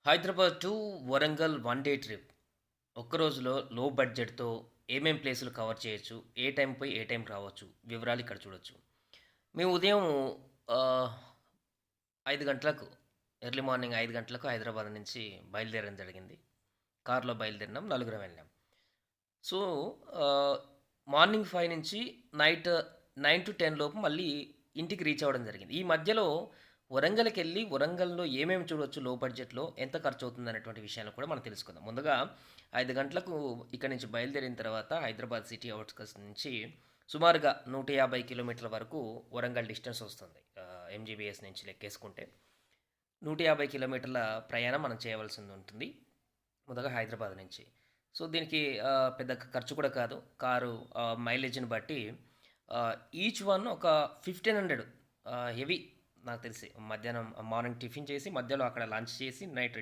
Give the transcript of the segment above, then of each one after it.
Hyderabad to Warangal one day trip. ఒక్క రోజులో లో బడ్జెట్‌తో ఏమేం ప్లేసులు కవర్ చేయొచ్చు? ఏ టైం పోయి ఏ టైంకి రావచ్చు? వివరాలు ఇక్కడ చూడొచ్చు. మేము ఉదయం ఆహ్, 5 గంటలకు ఎర్లీ మార్నింగ్ 5 గంటలకు హైదరాబాద్ నుంచి బయలుదేరడం జరిగింది. కార్‌లో బయలుదేరినాం. నలుగురం వెళ్ళాం. సో, ఆహ్, మార్నింగ్ 5 నుంచి నైట్ 9-10 లోపు మళ్ళీ ఇంటికి రీచ్ అవ్వడం జరిగింది. ఈ మధ్యలో వరంగల్‌కెళ్ళి వరంగల్‌లో ఏమేమి చూడొచ్చు లో బడ్జెట్‌లో, ఎంత ఖర్చవుతుందనేటువంటి విషయాలు కూడా మనం తెలుసుకుందాం. ముందుగా 5 గంటలకు ఇక్కడి నుంచి బయలుదేరిన తర్వాత హైదరాబాద్ సిటీ ఔట్‌స్కట్స్ నుంచి సుమారుగా 150 కిలోమీటర్ల వరకు వరంగల్ డిస్టెన్స్ వస్తుంది. ఎంజీబీఎస్ నుంచి లెక్కేసుకుంటే. 150 కిలోమీటర్ల ప్రయాణం మనం చేయవలసింది ఉంటుంది. మొదటగా హైదరాబాద్ నుంచి. సో, దీనికి పెద్ద ఖర్చు కూడా కాదు. కారు మైలేజ్‌ని బట్టి ఆహ్, ఈచ్ వన్ ఒక 1500 హెవీ నాకు తెలిసి. మధ్యాహ్నం మార్నింగ్ టిఫిన్ చేసి, మధ్యలో అక్కడ లంచ్ చేసి, నైట్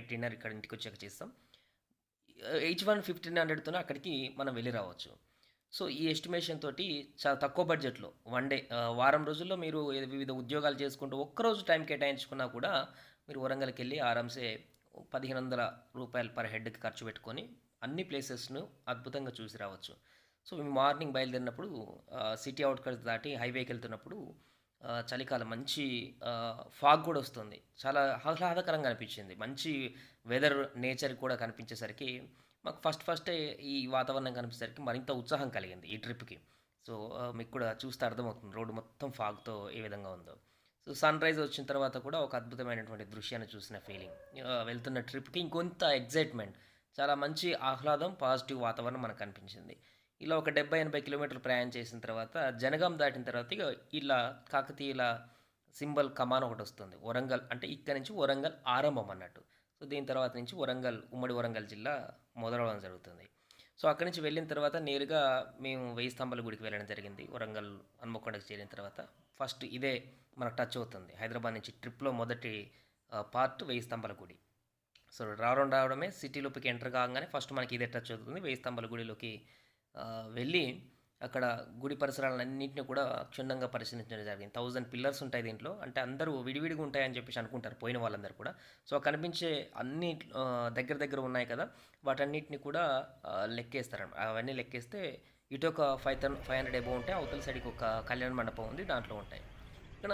డిన్నర్ ఇక్కడ ఇంటికొచ్చాక చేస్తాం. ఈచ్ వన్ 1500తోనే అక్కడికి మనం వెళ్లి రావచ్చు. సో, ఈ ఎస్టిమేషన్ తోటి చాలా తక్కువ బడ్జెట్‌లో వన్ డే వారం రోజుల్లో మీరు వివిధ ఉద్యోగాలు చేసుకుంటూ ఒక్కరోజు టైం కేటాయించుకున్నా కూడా మీరు వరంగల్‌కెళ్ళి ఆరాంసే రూ. 1500 పర్ హెడ్‌కి ఖర్చు పెట్టుకొని అన్ని ప్లేసెస్‌ను అద్భుతంగా చూసి రావచ్చు. సో, మేము మార్నింగ్ బయలుదేరినప్పుడు సిటీ ఔట్‌కట్స్ దాటి హైవేకెళ్తున్నప్పుడు చలికాలం మంచి ఫాగ్ కూడా వస్తుంది. చాలా ఆహ్లాదకరంగా అనిపించింది. మంచి వెదర్, నేచర్ కూడా కనిపించేసరికి మాకు ఫస్టే ఈ వాతావరణం కనిపించేసరికి మరింత ఉత్సాహం కలిగింది ఈ ట్రిప్‌కి. సో, మీకు కూడా చూస్తే అర్థమవుతుంది రోడ్డు మొత్తం ఫాగ్‌తో ఏ విధంగా ఉందో. సో, సన్‌రైజ్ వచ్చిన తర్వాత కూడా ఒక అద్భుతమైనటువంటి దృశ్యాన్ని చూసిన ఫీలింగ్. వెళ్తున్న ట్రిప్‌కి ఇంకొంత ఎక్సైట్‌మెంట్. చాలా మంచి ఆహ్లాదం, పాజిటివ్ వాతావరణం మనకు కనిపించింది. ఇలా ఒక 70, 80 కిలోమీటర్లు ప్రయాణం చేసిన తర్వాత జనగాం దాటిన తర్వాత ఇగ ఇలా కాకతీయుల సింబల్ కమాన్ ఒకటొస్తుంది. వరంగల్ అంటే ఇక్కడి నుంచి వరంగల్ ఆరంభం అన్నట్టు. సో, దీని తర్వాత నుంచి వరంగల్ ఉమ్మడి వరంగల్ జిల్లా మొదలవ్వడం జరుగుతుంది. సో, అక్కడి నుంచి వెళ్ళిన తర్వాత నేరుగా మేము వెయ్యి స్తంభాల గుడికి వెళ్ళడం జరిగింది. వరంగల్ హన్మకొండకి చేరిన తర్వాత. ఫస్ట్ ఇదే మనకు టచ్ అవుతుంది. హైదరాబాద్ నుంచి ట్రిప్‌లో మొదటి పార్ట్ వెయ్యి స్తంభాల గుడి. సో, రావడమే సిటీ లోపలికి ఎంటర్ కాగానే ఫస్ట్ మనకి ఇదే టచ్ అవుతుంది. వెయ్యి స్తంభాల గుడిలోకి వెళ్ళి అక్కడ గుడి పరిసరాలన్నింటిని కూడా క్షుణ్ణంగా పరిశీలించడం జరిగింది. 1000 పిల్లర్స్ ఉంటాయి దీంట్లో. అంటే అందరూ విడివిడిగా ఉంటాయని చెప్పేసి అనుకుంటారు పోయిన వాళ్ళందరూ కూడా. సో, కనిపించే అన్ని దగ్గర దగ్గర ఉన్నాయి కదా! వాటన్నిటిని కూడా లెక్కేస్తారన్నమాట. అవన్నీ లెక్కేస్తే ఇటొక 500 అబోవ్ ఉంటే అవతల సైడ్‌కి ఒక కళ్యాణ మండపం ఉంది. దాంట్లో ఉంటాయి. ఇక్కడ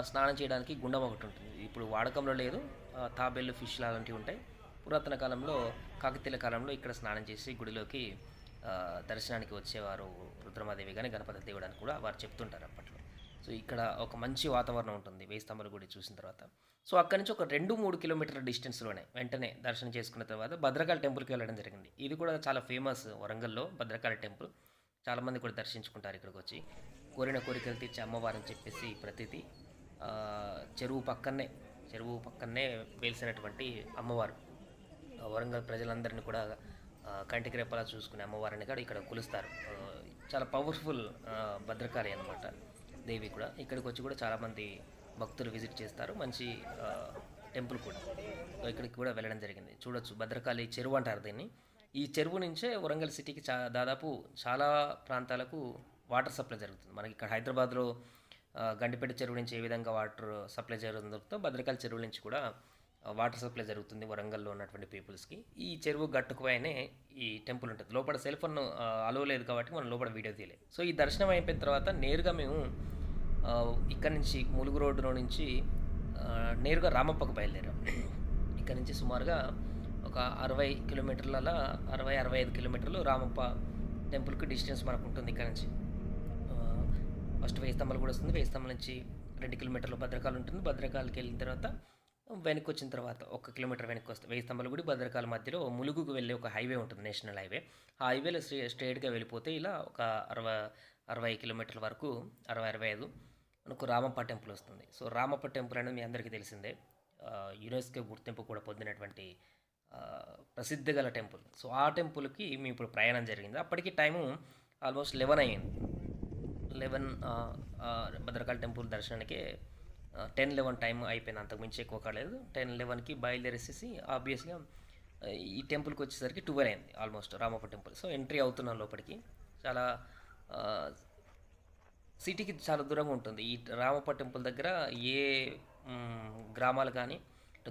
స్నానం చేయడానికి గుండం ఒకటుంటుంది. ఇప్పుడు వాడకంలో లేదు. తాబేలు, ఫిష్‌లు అలాంటివి ఉంటాయి. పురాతన కాలంలో కాకతీయుల కాలంలో ఇక్కడ స్నానం చేసి గుడిలోకి దర్శనానికి వచ్చేవారు. రుద్రమాదేవి గాని, గణపతి దేవుడు అని కూడా వారు చెప్తుంటారు అప్పట్లో. సో, ఇక్కడ ఒక మంచి వాతావరణం ఉంటుంది వేయి స్తంభాల గుడి చూసిన తర్వాత. సో, అక్కడి నుంచి ఒక 2, 3 కిలోమీటర్ల డిస్టెన్స్‌లోనే వెంటనే దర్శనం చేసుకున్న తర్వాత భద్రకాళి టెంపుల్‌కి వెళ్ళడం జరిగింది. ఇది కూడా చాలా ఫేమస్ వరంగల్‌లో భద్రకాళి టెంపుల్. చాలామంది కూడా దర్శించుకుంటారు ఇక్కడికొచ్చి. కోరిన కోరికలు తీర్చే అమ్మవారని చెప్పేసి ప్రతీతి. చెరువు పక్కనే వెలిసినటువంటి అమ్మవారు. వరంగల్ ప్రజలందరిని కూడా కంటికి రెప్పలా చూసుకునే అమ్మవారిని కూడా ఇక్కడ కొలుస్తారు. చాలా పవర్ఫుల్ భద్రకాళి అనమాట దేవి కూడా. ఇక్కడికి వచ్చి కూడా చాలామంది భక్తులు విజిట్ చేస్తారు. మంచి టెంపుల్ కూడా. సో, ఇక్కడికి కూడా వెళ్ళడం జరిగింది. చూడొచ్చు భద్రకాళి చెరువు అంటారు దీన్ని. ఈ చెరువు నుంచే వరంగల్ సిటీకి దాదాపు చాలా ప్రాంతాలకు వాటర్ సప్లై జరుగుతుంది. మనకి ఇక్కడ హైదరాబాద్‌లో గండిపేట చెరువు నుంచి ఏ విధంగా వాటర్ సప్లై జరుగుతుందో భద్రకాళి చెరువు నుంచి కూడా వాటర్ సప్లై జరుగుతుంది వరంగల్‌లో ఉన్నటువంటి పీపుల్స్‌కి. ఈ చెరువు గట్టుకు పైనే ఈ టెంపుల్ ఉంటది. లోపల సెల్ ఫోన్ అలో లేదు కాబట్టి మనం లోపల వీడియో తీయలేదు. సో, ఈ దర్శనం అయిపోయిన తర్వాత నేరుగా మేము ఇక్కడి నుంచి ములుగు రోడ్డులో నుంచి నేరుగా రామప్పకు బయలుదేరాం. ఇక్కడి నుంచి సుమారుగా ఒక 60 కిలోమీటర్లలో 60, 65 కిలోమీటర్లు రామప్ప టెంపుల్‌కి డిస్టెన్స్ మనకుంటుంది ఇక్కడి నుంచి. ఫస్ట్ వేయి స్తంభాలు కూడా వస్తుంది. వేయి స్తంభాల నుంచి 2 కిలోమీటర్లు భద్రకాళి ఉంటుంది. భద్రకాళికి వెళ్ళిన తర్వాత వెనక్కొచ్చిన తర్వాత 1 కిలోమీటర్ వెనక్కి వస్తే వేయి స్తంభాల గుడి, భద్రకాళి మధ్యలో ములుగుకు వెళ్ళే ఒక హైవే ఉంటుంది. National highway. ఆ హైవేలో స్ట్రెయిట్‌గా వెళ్ళిపోతే ఇలా ఒక 60 కిలోమీటర్ల వరకు 60, 65 మనకు రామప్ప టెంపుల్ వస్తుంది. సో, రామప్ప టెంపుల్ అనేది మీ అందరికీ తెలిసిందే. యునెస్కో గుర్తింపు కూడా పొందినటువంటి ప్రసిద్ధి గల టెంపుల్. సో, ఆ టెంపుల్‌కి మేము ఇప్పుడు ప్రయాణం జరిగింది. అప్పటికి టైము ఆల్మోస్ట్ 11 అయింది. 11 భద్రకాళి టెంపుల్ దర్శనానికి 10, 11 టైం అయిపోయింది. అంతకు మించి ఎక్కువ కాలేదు. 10, 11కి బయలుదేరేసేసి ఆబ్వియస్‌గా ఈ టెంపుల్‌కి వచ్చేసరికి 12 అయింది almost Ramappa temple. So, entry అవుతున్నాం లోపలికి. చాలా ఆహ్, సిటీకి చాలా దూరంగా ఉంటుంది. ఈ రామప్ప టెంపుల్ దగ్గర ఏ గ్రామాలు కానీ,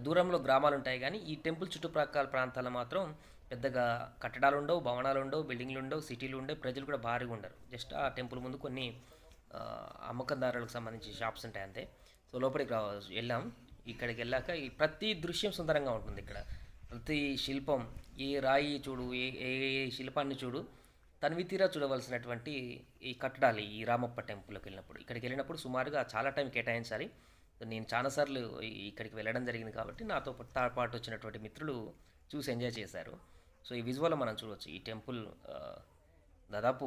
దూరంలో గ్రామాలుంటాయి గానీ, ఈ టెంపుల్ చుట్టుప్రక్కల ప్రాంతాల్లో మాత్రం పెద్దగా కట్టడాలుండవు, భవనాలుండవు, బిల్డింగ్‌లుండవు, సిటీలుండవు, ప్రజలు కూడా భారీగా ఉండరు. జస్ట్ ఆ టెంపుల్ ముందు కొన్ని అమ్మకందారులకు సంబంధించి షాప్స్ ఉంటాయి అంతే. సో, లోపలికి వెళ్ళాం. ఇక్కడికెళ్ళాక ఈ ప్రతి దృశ్యం సుందరంగా ఉంటుంది ఇక్కడ. ప్రతి శిల్పం, ఏ రాయి చూడు, ఏ ఏ ఏ శిల్పాన్ని చూడు, తనివి తీరా చూడవలసినటువంటి ఈ కట్టడాలు ఈ రామప్ప టెంపుల్‌కి వెళ్ళినప్పుడు. ఇక్కడికి వెళ్ళినప్పుడు సుమారుగా చాలా టైం కేటాయించాలి. నేను చాలా సార్లు ఇక్కడికి వెళ్ళడం జరిగింది కాబట్టి నాతో పాటు వచ్చినటువంటి మిత్రులు చూసి ఎంజాయ్ చేశారు. సో, ఈ విజువల్ మనం చూడొచ్చు. ఈ టెంపుల్ దాదాపు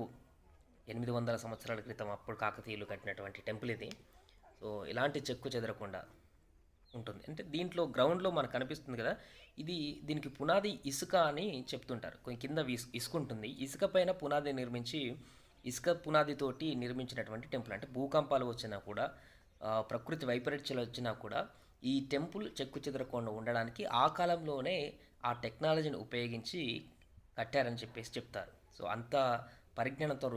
800 సంవత్సరాల క్రితం అప్పుడు కాకతీయులు కట్టినటువంటి టెంపుల్ ఇది. సో, ఇలాంటి చెక్కు చెదరకుండా ఉంటుంది. అంటే దీంట్లో గ్రౌండ్‌లో మనకు కనిపిస్తుంది కదా! దీనికి పునాది ఇసుక అని చెప్తుంటారు. కొంచెం కింద ఇసుక ఉంటుంది. ఇసుక పైన పునాది నిర్మించి, ఇసుక పునాదితోటి నిర్మించినటువంటి టెంపుల్. అంటే భూకంపాలు వచ్చినా కూడా, ప్రకృతి వైపరీత్యాలు వచ్చినా కూడా ఈ టెంపుల్ చెక్కు చెదరకుండా ఉండడానికి ఆ కాలంలోనే ఆ టెక్నాలజీని ఉపయోగించి కట్టారని చెప్పేసి చెప్తారు. సో, అంత పరిజ్ఞానంతో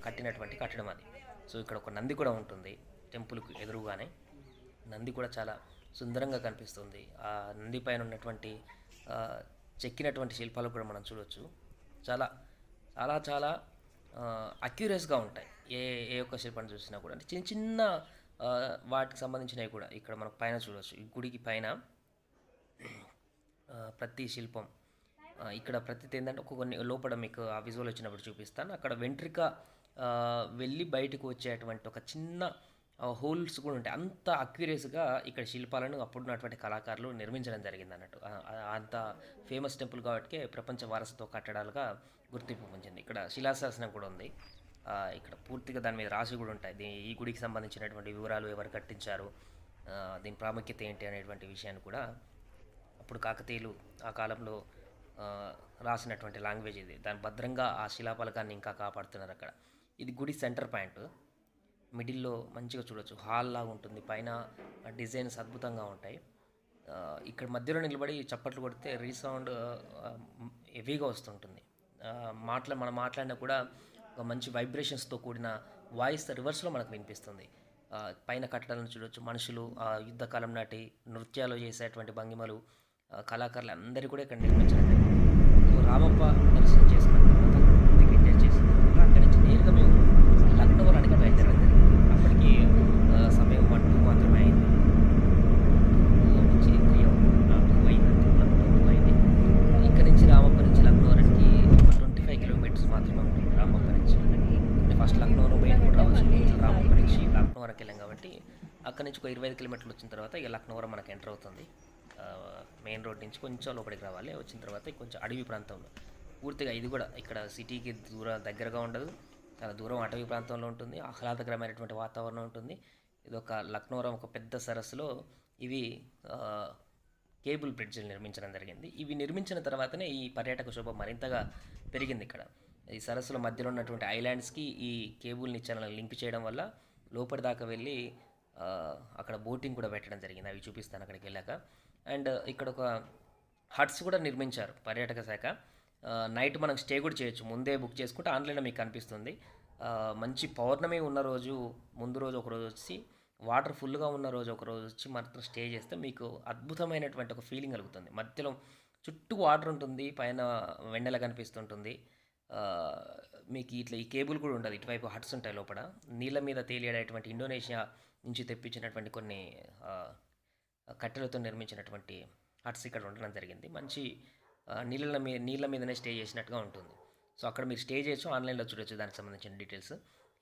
కట్టినటువంటి కట్టడం అది. సో, ఇక్కడ ఒక నంది కూడా ఉంటుంది టెంపుల్‌కి ఎదురుగానే. నంది కూడా చాలా సుందరంగా కనిపిస్తుంది. ఆ నంది పైన ఉన్నటువంటి చెక్కినటువంటి శిల్పాలు కూడా మనం చూడొచ్చు. చాలా చాలా చాలా అక్యురేట్స్‌గా ఉంటాయి. ఏ ఏ ఒక్క శిల్పాన్ని చూసినా కూడా. అంటే చిన్న చిన్న వాటికి సంబంధించినవి కూడా ఇక్కడ మనం పైన చూడొచ్చు. ఈ గుడికి పైన ప్రతి శిల్పం, ఇక్కడ ప్రతిది ఏంటంటే కొన్ని లోపల మీకు ఆ విజువల్ వచ్చినప్పుడు చూపిస్తాను. అక్కడ వెంట్రిక వెళ్ళి బయటకు వచ్చేటువంటి ఒక చిన్న హోల్స్ కూడా ఉంటాయి. అంత అక్యురేస్‌గా ఇక్కడ శిల్పాలను అప్పుడున్నటువంటి కళాకారులు నిర్మించడం జరిగింది అన్నట్టు. అంత ఫేమస్ టెంపుల్ కాబట్టికే ప్రపంచ వారసత్వ కట్టడాలుగా గుర్తింపు పొందింది. ఇక్కడ శిలాశాసనం కూడా ఉంది. ఇక్కడ పూర్తిగా దాని మీద రాసి కూడా ఉంటాయి. ఈ గుడికి సంబంధించినటువంటి వివరాలు, ఎవరు కట్టించారు, దీని ప్రాముఖ్యత ఏంటి అనేటువంటి విషయాన్ని కూడా అప్పుడు కాకతీయులు ఆ కాలంలో రాసినటువంటి లాంగ్వేజ్ ఇది. దాని భద్రంగా ఆ శిలాఫలకాన్ని ఇంకా కాపాడుతున్నారు అక్కడ. ఇది గుడి సెంటర్ పాయింట్. మిడిల్లో మంచిగా చూడొచ్చు. హాల్ లాగా ఉంటుంది. పైన డిజైన్స్ అద్భుతంగా ఉంటాయి. ఇక్కడ మధ్యలో నిలబడి చప్పట్లు కొడితే రీసౌండ్ హెవీగా వస్తుంటుంది. మనం మాట్లాడినా కూడా ఒక మంచి వైబ్రేషన్స్తో కూడిన వాయిస్ రివర్స్లో మనకు వినిపిస్తుంది. పైన కట్టడాలను చూడొచ్చు. మనుషులు యుద్ధకాలం నాటి నృత్యాలు చేసేటువంటి భంగిమలు, కళాకారులు అందరూ కూడా ఇక్కడ నిర్మించడం జరిగింది. సో, రామప్ప దర్శనం చేసుకున్న తర్వాత పూర్తిగా ఎంజాయ్ చేసిన తర్వాత అక్కడి నుంచి నేరుగా మేము లక్నవరానికి బయలుదేరడం జరిగింది. అప్పటికి సమయం 1-2 మాత్రమే అయింది. 2 నుంచి 3 అయింది. ఇక్కడ నుంచి రామప్ప నుంచి లక్నవరానికి ఒక 25 కిలోమీటర్స్ మాత్రమే ఉంటుంది రామప్ప నుంచి. అంటే ఫస్ట్ లక్నవరం బయట కూడా రావచ్చు. రామప్ప నుంచి లక్నవరంకి వెళ్ళాం కాబట్టి అక్కడ నుంచి ఒక 25 కిలోమీటర్లు వచ్చిన తర్వాత ఇక లక్నవరం మనకు ఎంటర్ అవుతుంది. మెయిన్ రోడ్ నుంచి కొంచెం లోపలికి రావాలి. వచ్చిన తర్వాత కొంచెం అడవి ప్రాంతంలో పూర్తిగా ఇది కూడా ఇక్కడ సిటీకి దగ్గరగా ఉండదు. చాలా దూరం అటవీ ప్రాంతంలో ఉంటుంది. ఆహ్లాదకరమైనటువంటి వాతావరణం ఉంటుంది. ఇది ఒక లక్నవరం ఒక పెద్ద సరస్సులో ఇవి కేబుల్ బ్రిడ్జ్లు నిర్మించడం జరిగింది. ఇవి నిర్మించిన తర్వాతనే ఈ పర్యాటక శోభ మరింతగా పెరిగింది ఇక్కడ. ఈ సరస్సుల మధ్యలో ఉన్నటువంటి ఐలాండ్స్కి ఈ కేబుల్ని చాలా లింక్ చేయడం వల్ల లోపలి దాకా వెళ్ళి అక్కడ బోటింగ్ కూడా పెట్టడం జరిగింది. అవి చూపిస్తాను అక్కడికి వెళ్ళాక. అండ్ ఇక్కడ ఒక హట్స్ కూడా నిర్మించారు పర్యాటక శాఖ. నైట్ మనం స్టే కూడా చేయొచ్చు. ముందే బుక్ చేసుకుంటే ఆన్లైన్లో మీకు కనిపిస్తుంది. మంచి పౌర్ణమి ఉన్న రోజు ముందు రోజు ఒకరోజు వచ్చి, వాటర్ ఫుల్గా ఉన్న రోజు ఒకరోజు వచ్చి మాత్రం స్టే చేస్తే మీకు అద్భుతమైనటువంటి ఒక ఫీలింగ్ కలుగుతుంది. మధ్యలో చుట్టూ వాటర్ ఉంటుంది, పైన వెన్నెల కనిపిస్తుంటుంది. మీకు ఇట్లా ఈ కేబుల్ కూడా ఉండదు. ఇటువైపు హట్స్ ఉంటాయి లోపల. నీళ్ళ మీద తేలియాడేటువంటి ఇండోనేషియా నుంచి తెప్పించినటువంటి కొన్ని కట్టెలతో నిర్మించినటువంటి హట్స్ ఇక్కడ ఉండడం జరిగింది. మంచి నీళ్ళ మీదనే స్టే చేసినట్టుగా ఉంటుంది. సో, అక్కడ మీరు స్టే చేయొచ్చు. ఆన్లైన్లో చూడొచ్చు దానికి సంబంధించిన డీటెయిల్స్.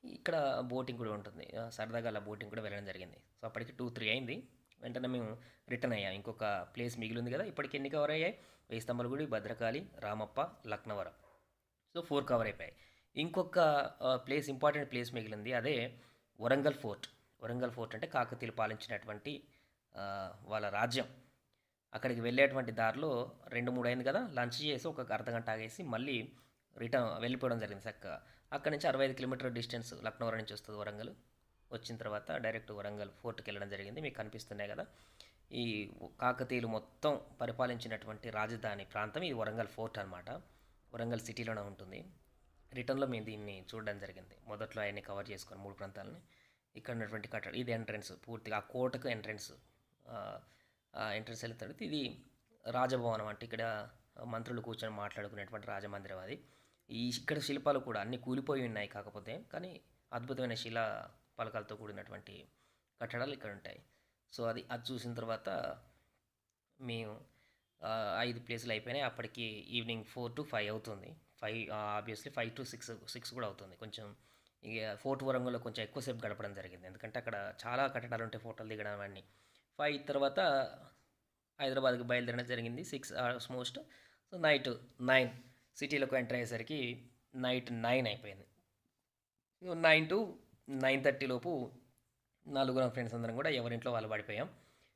ఇక్కడ బోటింగ్ కూడా ఉంటుంది. సరదాగా అలా బోటింగ్ కూడా వెళ్ళడం జరిగింది. సో, అప్పటికి 2-3 అయింది. వెంటనే మేము రిటర్న్ అయ్యాం. ఇంకొక ప్లేస్ మిగిలింది కదా. ఇప్పటికి ఎన్ని కవర్ అయ్యాయి? వేయి స్తంభాల గుడి, భద్రకాళి, రామప్ప, లక్నవరం. సో, 4 కవర్ అయిపోయాయి. ఇంకొక ప్లేస్, ఇంపార్టెంట్ ప్లేస్ మిగిలింది. అదే వరంగల్ ఫోర్ట్. వరంగల్ ఫోర్ట్ అంటే కాకతీయులు పాలించినటువంటి వాళ్ళ రాజ్యం. అక్కడికి వెళ్ళేటువంటి దారిలో 2-3 అయింది కదా. లంచ్ చేసి ఒక అర్ధగంట ఆగేసి మళ్ళీ రిటర్న్ వెళ్ళిపోవడం జరిగింది చక్కగా. అక్కడి నుంచి 65 కిలోమీటర్ డిస్టెన్స్ లక్నవరం నుంచి వస్తుంది వరంగల్. వచ్చిన తర్వాత డైరెక్ట్ వరంగల్ ఫోర్ట్కి వెళ్ళడం జరిగింది. మీకు కనిపిస్తున్నాయి కదా. ఈ కాకతీయులు మొత్తం పరిపాలించినటువంటి రాజధాని ప్రాంతం ఇది వరంగల్ ఫోర్ట్ అనమాట. వరంగల్ సిటీలోనే ఉంటుంది. రిటర్న్లో మేము దీన్ని చూడడం జరిగింది. మొదట్లో ఆయన్ని కవర్ చేసుకొని 3 ప్రాంతాలని. ఇక్కడ ఉన్నటువంటి కట్టడం ఇది ఎంట్రన్స్. పూర్తిగా ఆ కోటకు ఎంట్రన్స్. ఎంట్రన్స్ వెళ్ళిన తర్వాత ఇది రాజభవనం అంటే ఇక్కడ మంత్రులు కూర్చొని మాట్లాడుకునేటువంటి రాజమందిరం అది. ఇక్కడ శిల్పాలు కూడా అన్నీ కూలిపోయి ఉన్నాయి కాకపోతే, కానీ అద్భుతమైన శిలా పలకలతో కూడినటువంటి కట్టడాలు ఇక్కడ ఉంటాయి. సో అది చూసిన తర్వాత మేము 5 ప్లేసులు అయిపోయినాయి. అప్పటికి ఈవినింగ్ 4 to 5 అవుతుంది. 5 ఆబ్వియస్లీ 5 to 6 కూడా అవుతుంది. కొంచెం ఇక ఫోర్ట్ వరంగల్లో కొంచెం ఎక్కువసేపు గడపడం జరిగింది. ఎందుకంటే అక్కడ చాలా కట్టడాలు ఉంటాయి ఫోటోలు దిగడం అవన్నీ. 5 తర్వాత హైదరాబాద్కి బయలుదేరడం జరిగింది. 6 ఆల్మోస్ట్. సో నైట్ 9 సిటీలోకి ఎంటర్ అయ్యేసరికి నైట్ 9 అయిపోయింది. 9 to 9:30 లోపు నలుగురం ఫ్రెండ్స్ అందరం కూడా ఎవరింట్లో వాళ్ళు పడిపోయాం.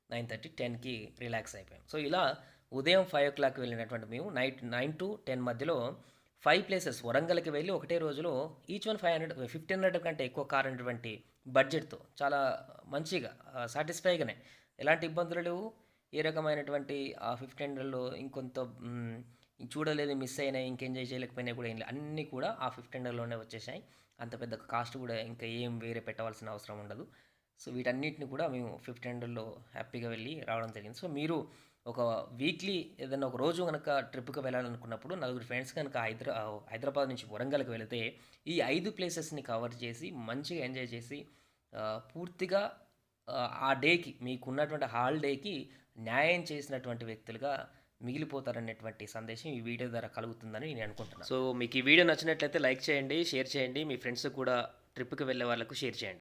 9:30, 10కి రిలాక్స్ అయిపోయాం. సో ఇలా ఉదయం 5 o'clock వెళ్ళినటువంటి మేము నైట్ 9 to 10 మధ్యలో 5 ప్లేసెస్ వరంగల్కి వెళ్ళి ఒకటే రోజులో ఈచ్ వన్ 500, 1500 కంటే ఎక్కువ కారనటువంటి బడ్జెట్తో చాలా మంచిగా సాటిస్ఫైగానే ఎలాంటి ఇబ్బందులు లేవు. ఏ రకమైనటువంటి ఆ 1500లో ఇంకొంత చూడలేదు, మిస్ అయినాయి, ఇంకెంజాయ్ చేయలేకపోయినాయి కూడా ఏం లేదు. అన్నీ కూడా ఆ 1500లోనే వచ్చేసాయి. అంత పెద్ద కాస్ట్ కూడా ఇంకా ఏం వేరే పెట్టవలసిన అవసరం ఉండదు. సో వీటన్నిటిని కూడా మేము 1500లో హ్యాపీగా వెళ్ళి రావడం జరిగింది. సో మీరు ఒక వీక్లీ ఏదైనా ఒక రోజు కనుక ట్రిప్కి వెళ్ళాలనుకున్నప్పుడు నలుగురు ఫ్రెండ్స్ కనుక హైదరాబాద్ నుంచి వరంగల్కి వెళితే ఈ 5 ప్లేసెస్ని కవర్ చేసి మంచిగా ఎంజాయ్ చేసి పూర్తిగా ఆ డేకి మీకున్నటువంటి హాలిడేకి న్యాయం చేసినటువంటి వ్యక్తులుగా మిగిలిపోతారనేటువంటి సందేశం ఈ వీడియో ద్వారా కలుగుతుందని నేను అనుకుంటున్నాను. సో మీకు ఈ వీడియో నచ్చినట్లయితే లైక్ చేయండి, షేర్ చేయండి, మీ ఫ్రెండ్స్ కూడా ట్రిప్కి వెళ్ళే వాళ్ళకు షేర్ చేయండి.